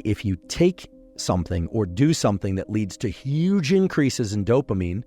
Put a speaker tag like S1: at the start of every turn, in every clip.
S1: if you take something or do something that leads to huge increases in dopamine,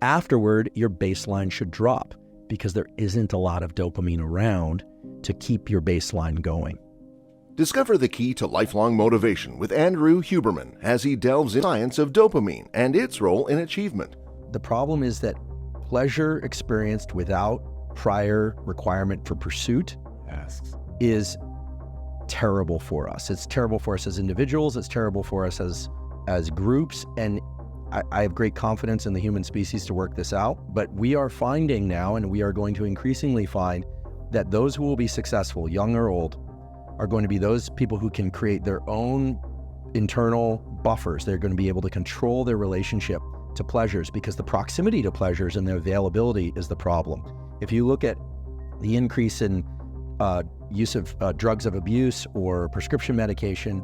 S1: afterward, your baseline should drop because there isn't a lot of dopamine around to keep your baseline going.
S2: Discover the key to lifelong motivation with Andrew Huberman as he delves into the science of dopamine and its role in achievement.
S1: The problem is that pleasure experienced without prior requirement for pursuit is terrible for us. It's terrible for us as individuals. It's terrible for us as groups. And I have great confidence in the human species to work this out. But we are finding now, and we are going to increasingly find, that those who will be successful, young or old, are going to be those people who can create their own internal buffers. They're going to be able to control their relationship to pleasures, because the proximity to pleasures and the availability is the problem. If you look at the increase in use of drugs of abuse or prescription medication,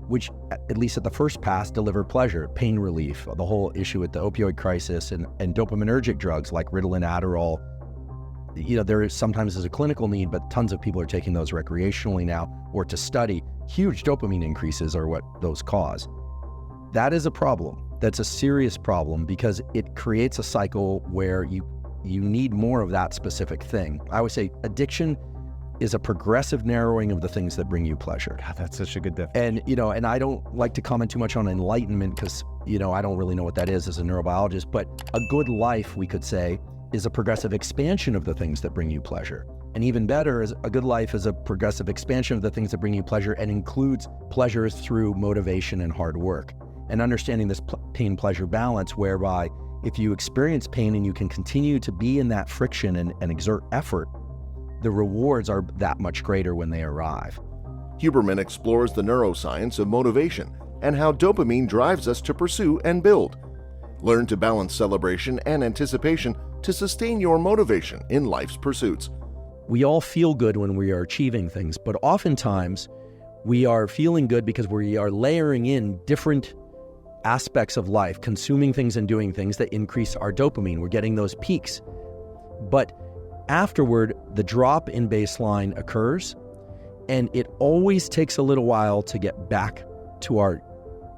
S1: which at least at the first pass deliver pleasure, pain relief, the whole issue with the opioid crisis, and dopaminergic drugs like Ritalin, Adderall, there is sometimes is a clinical need, but tons of people are taking those recreationally now or to study. Huge dopamine increases are what those cause. That is a problem. That's a serious problem, because it creates a cycle where you need more of that specific thing. I would say addiction is a progressive narrowing of the things that bring you pleasure.
S3: God, that's such a good definition.
S1: And I don't like to comment too much on enlightenment because, I don't really know what that is as a neurobiologist, but a good life, we could say, is a progressive expansion of the things that bring you pleasure. And even better, is a good life is a progressive expansion of the things that bring you pleasure and includes pleasures through motivation and hard work. And understanding this pain-pleasure balance, whereby if you experience pain and you can continue to be in that friction and exert effort, the rewards are that much greater when they arrive.
S2: Huberman explores the neuroscience of motivation and how dopamine drives us to pursue and build. Learn to balance celebration and anticipation to sustain your motivation in life's pursuits.
S1: We all feel good when we are achieving things, but oftentimes we are feeling good because we are layering in different aspects of life, consuming things and doing things that increase our dopamine. We're getting those peaks. But afterward, the drop in baseline occurs, and it always takes a little while to get back to our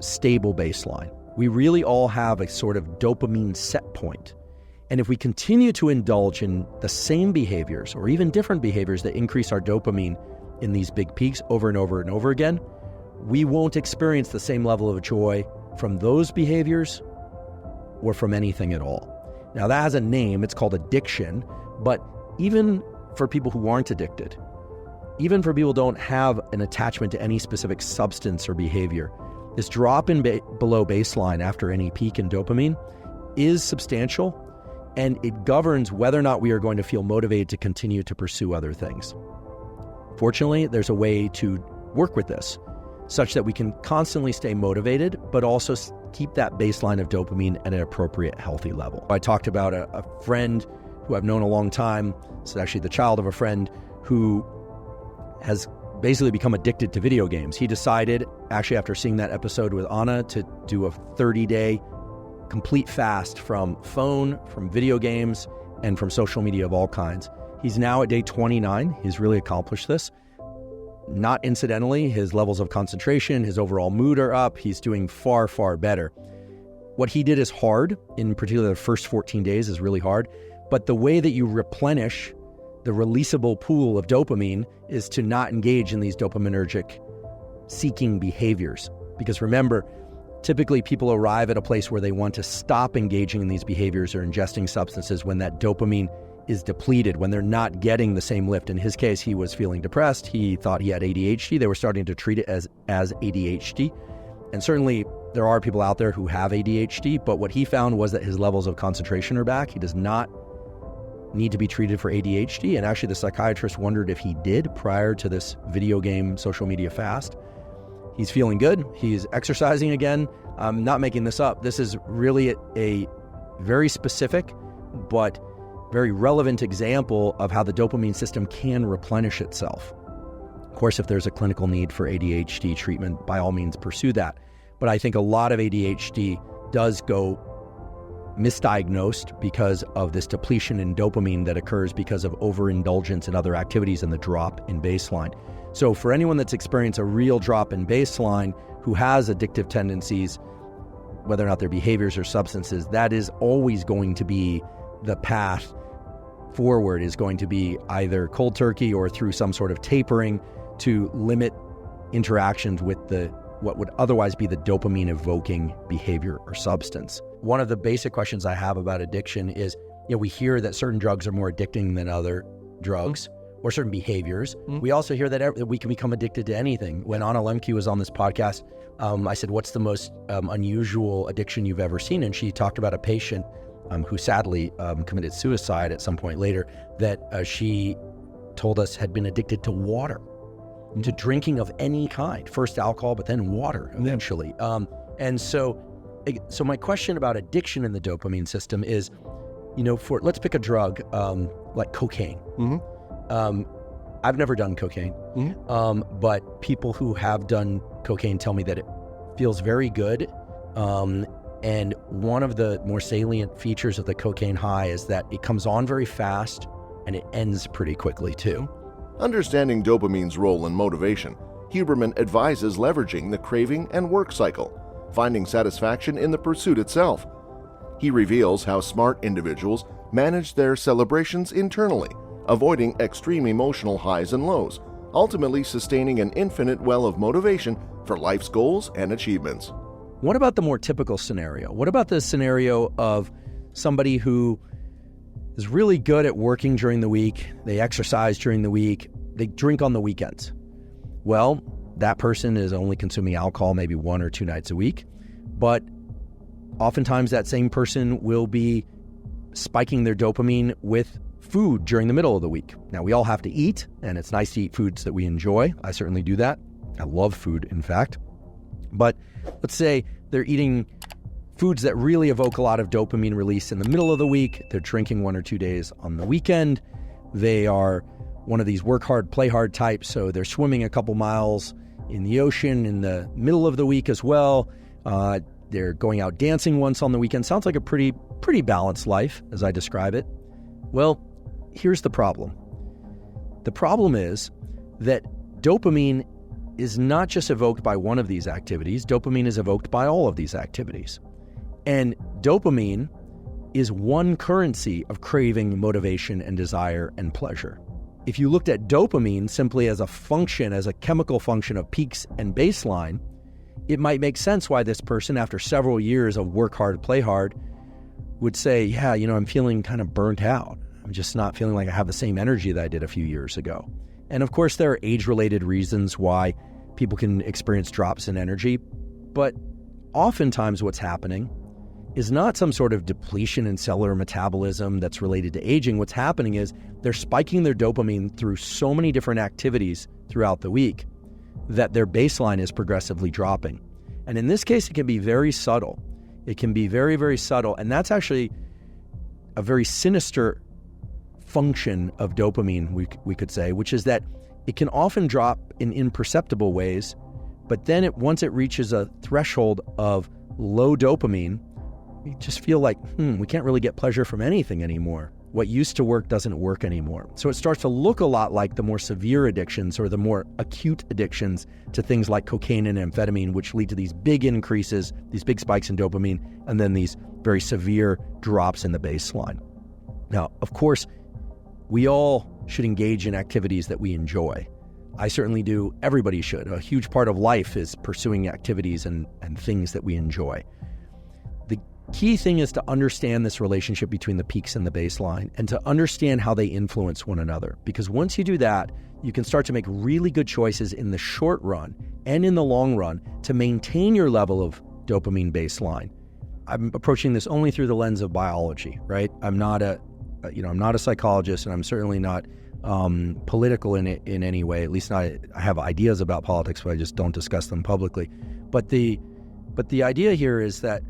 S1: stable baseline. We really all have a sort of dopamine set point. And if we continue to indulge in the same behaviors or even different behaviors that increase our dopamine in these big peaks over and over and over again, we won't experience the same level of joy from those behaviors or from anything at all. Now, that has a name. It's called addiction. But even for people who aren't addicted, even for people who don't have an attachment to any specific substance or behavior, this drop in below baseline after any peak in dopamine is substantial, and it governs whether or not we are going to feel motivated to continue to pursue other things. Fortunately, there's a way to work with this such that we can constantly stay motivated, but also keep that baseline of dopamine at an appropriate, healthy level. I talked about a friend who I've known a long time. It's actually the child of a friend who has basically become addicted to video games. He decided, actually after seeing that episode with Anna, to do a 30-day complete fast from phone, from video games, and from social media of all kinds. He's now at day 29. He's really accomplished this. Not incidentally, his levels of concentration, his overall mood are up. He's doing far, far better. What he did is hard. In particular, the first 14 days is really hard. But the way that you replenish the releasable pool of dopamine is to not engage in these dopaminergic seeking behaviors. Because remember, typically people arrive at a place where they want to stop engaging in these behaviors or ingesting substances when that dopamine is depleted, when they're not getting the same lift. In his case, he was feeling depressed. He thought he had ADHD. They were starting to treat it as ADHD. And certainly there are people out there who have ADHD, but what he found was that his levels of concentration are back. He does not need to be treated for ADHD. And actually the psychiatrist wondered if he did prior to this video game social media fast. He's feeling good. He's exercising again. I'm not making this up. This is really a very specific but very relevant example of how the dopamine system can replenish itself. Of course, if there's a clinical need for ADHD treatment, by all means pursue that. But I think a lot of ADHD does go misdiagnosed because of this depletion in dopamine that occurs because of overindulgence in other activities and the drop in baseline. So for anyone that's experienced a real drop in baseline who has addictive tendencies, whether or not they're behaviors or substances, that is always going to be the path forward, is going to be either cold turkey or through some sort of tapering to limit interactions with what would otherwise be the dopamine evoking behavior or substance. One of the basic questions I have about addiction is, we hear that certain drugs are more addicting than other drugs or certain behaviors. We also hear that we can become addicted to anything. When Anna Lemke was on this podcast, I said, what's the most unusual addiction you've ever seen? And she talked about a patient who sadly committed suicide at some point later, that she told us had been addicted to water, to drinking of any kind, first alcohol, but then water eventually. And so my question about addiction in the dopamine system is, let's pick a drug like cocaine. I've never done cocaine, but people who have done cocaine tell me that it feels very good. And one of the more salient features of the cocaine high is that it comes on very fast and it ends pretty quickly too.
S2: Understanding dopamine's role in motivation, Huberman advises leveraging the craving and work cycle, finding satisfaction in the pursuit itself. He reveals how smart individuals manage their celebrations internally, avoiding extreme emotional highs and lows, ultimately sustaining an infinite well of motivation for life's goals and achievements.
S1: What about the more typical scenario? What about the scenario of somebody who is really good at working during the week, they exercise during the week, they drink on the weekends? Well, that person is only consuming alcohol maybe 1 or 2 nights a week, but oftentimes that same person will be spiking their dopamine with food during the middle of the week. Now, we all have to eat, and it's nice to eat foods that we enjoy. I certainly do that. I love food, in fact. But let's say they're eating foods that really evoke a lot of dopamine release in the middle of the week. They're drinking 1 or 2 days on the weekend. They are one of these work hard, play hard types, so they're swimming a couple miles in the ocean in the middle of the week as well. They're going out dancing once on the weekend. Sounds like a pretty balanced life as I describe it. Well, here's the problem. The problem is that dopamine is not just evoked by one of these activities. Dopamine is evoked by all of these activities. And dopamine is one currency of craving, motivation, and desire and pleasure. If you looked at dopamine simply as a function, as a chemical function of peaks and baseline, it might make sense why this person, after several years of work hard, play hard, would say, yeah, I'm feeling kind of burnt out. I'm just not feeling like I have the same energy that I did a few years ago. And of course, there are age-related reasons why people can experience drops in energy, but oftentimes what's happening is not some sort of depletion in cellular metabolism that's related to aging. What's happening is they're spiking their dopamine through so many different activities throughout the week that their baseline is progressively dropping. And in this case, it can be very subtle. It can be very, very subtle. And that's actually a very sinister function of dopamine, we could say, which is that it can often drop in imperceptible ways, but then once it reaches a threshold of low dopamine, we just feel like, we can't really get pleasure from anything anymore. What used to work doesn't work anymore. So it starts to look a lot like the more severe addictions or the more acute addictions to things like cocaine and amphetamine, which lead to these big increases, these big spikes in dopamine, and then these very severe drops in the baseline. Now, of course, we all should engage in activities that we enjoy. I certainly do. Everybody should. A huge part of life is pursuing activities and things that we enjoy. The key thing is to understand this relationship between the peaks and the baseline and to understand how they influence one another. Because once you do that, you can start to make really good choices in the short run and in the long run to maintain your level of dopamine baseline. I'm approaching this only through the lens of biology, right? I'm not a psychologist, and I'm certainly not political in any way. At least I have ideas about politics, but I just don't discuss them publicly. But the idea here is that,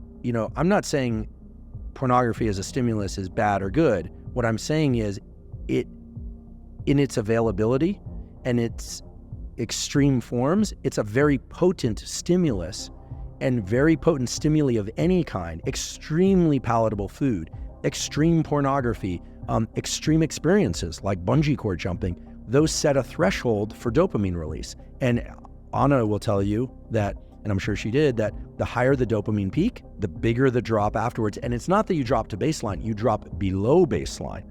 S1: I'm not saying pornography as a stimulus is bad or good. What I'm saying is it, in its availability and its extreme forms, it's a very potent stimulus, and very potent stimuli of any kind, extremely palatable food, extreme pornography, extreme experiences like bungee cord jumping those set a threshold for dopamine release. And Anna will tell you that, and I'm sure she did, that the higher the dopamine peak, the bigger the drop afterwards. And it's not that you drop to baseline, you drop below baseline.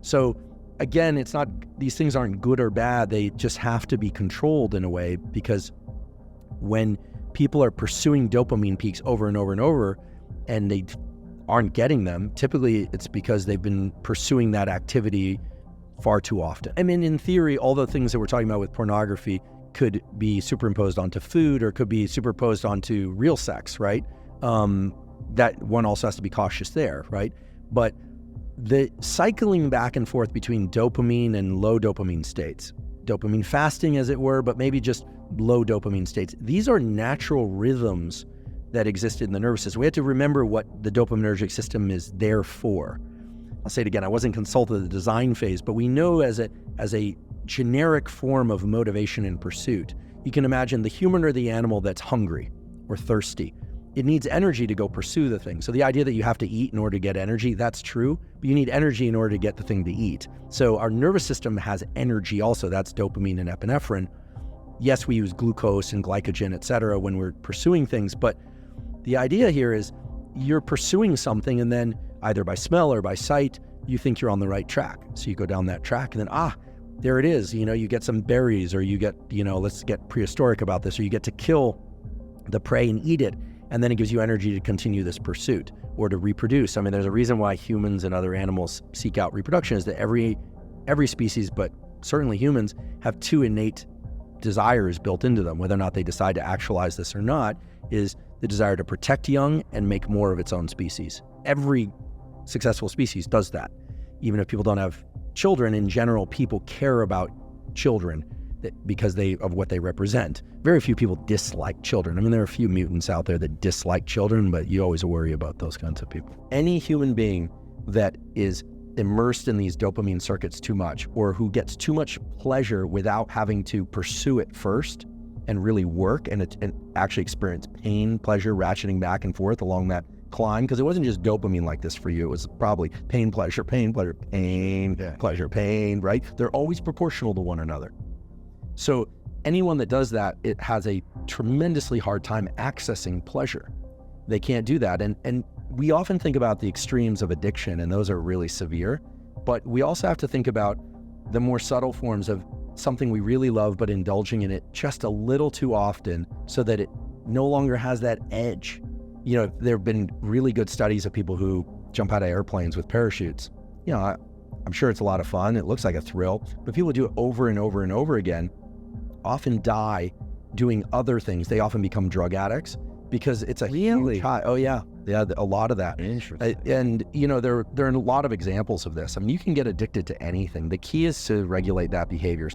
S1: So again, it's not, these things aren't good or bad, they just have to be controlled in a way, because when people are pursuing dopamine peaks over and over and over and they aren't getting them, typically it's because they've been pursuing that activity far too often. I mean, in theory, all the things that we're talking about with pornography could be superimposed onto food, or could be superimposed onto real sex, right? That one also has to be cautious there, right? But the cycling back and forth between dopamine and low dopamine states, dopamine fasting as it were, but maybe just low dopamine states, these are natural rhythms that exist in the nervous system. We have to remember what the dopaminergic system is there for. I'll say it again, I wasn't consulted at the design phase, but we know as a generic form of motivation and pursuit, you can imagine the human or the animal that's hungry or thirsty. It needs energy to go pursue the thing. So the idea that you have to eat in order to get energy, that's true, but you need energy in order to get the thing to eat. So our nervous system has energy also, that's dopamine and epinephrine. Yes, we use glucose and glycogen, et cetera, when we're pursuing things, but the idea here is you're pursuing something and then either by smell or by sight, you think you're on the right track. So you go down that track and then, there it is. You get some berries, or you get, let's get prehistoric about this, or you get to kill the prey and eat it. And then it gives you energy to continue this pursuit or to reproduce. I mean, there's a reason why humans and other animals seek out reproduction, is that every species, but certainly humans, have two innate desires built into them. Whether or not they decide to actualize this or not is the desire to protect young and make more of its own species. Every successful species does that. Even if people don't have children, in general, people care about children because of what they represent. Very few people dislike children. I mean, there are a few mutants out there that dislike children, but you always worry about those kinds of people. Any human being that is immersed in these dopamine circuits too much, or who gets too much pleasure without having to pursue it first and really work and actually experience pain, pleasure, ratcheting back and forth along that climb, because it wasn't just dopamine like this for you, it was probably pain, pleasure, pain, pleasure, pain, pleasure, pain, right? They're always proportional to one another. So anyone that does that, it has a tremendously hard time accessing pleasure. They can't do that. And we often think about the extremes of addiction, and those are really severe, but we also have to think about the more subtle forms of something we really love, but indulging in it just a little too often so that it no longer has that edge. There have been really good studies of people who jump out of airplanes with parachutes. I'm sure it's a lot of fun. It looks like a thrill, but people do it over and over and over again, often die doing other things. They often become drug addicts because it's a huge high. Oh yeah, a lot of that.
S3: Interesting.
S1: And there are a lot of examples of this. I mean, you can get addicted to anything. The key is to regulate that behavior.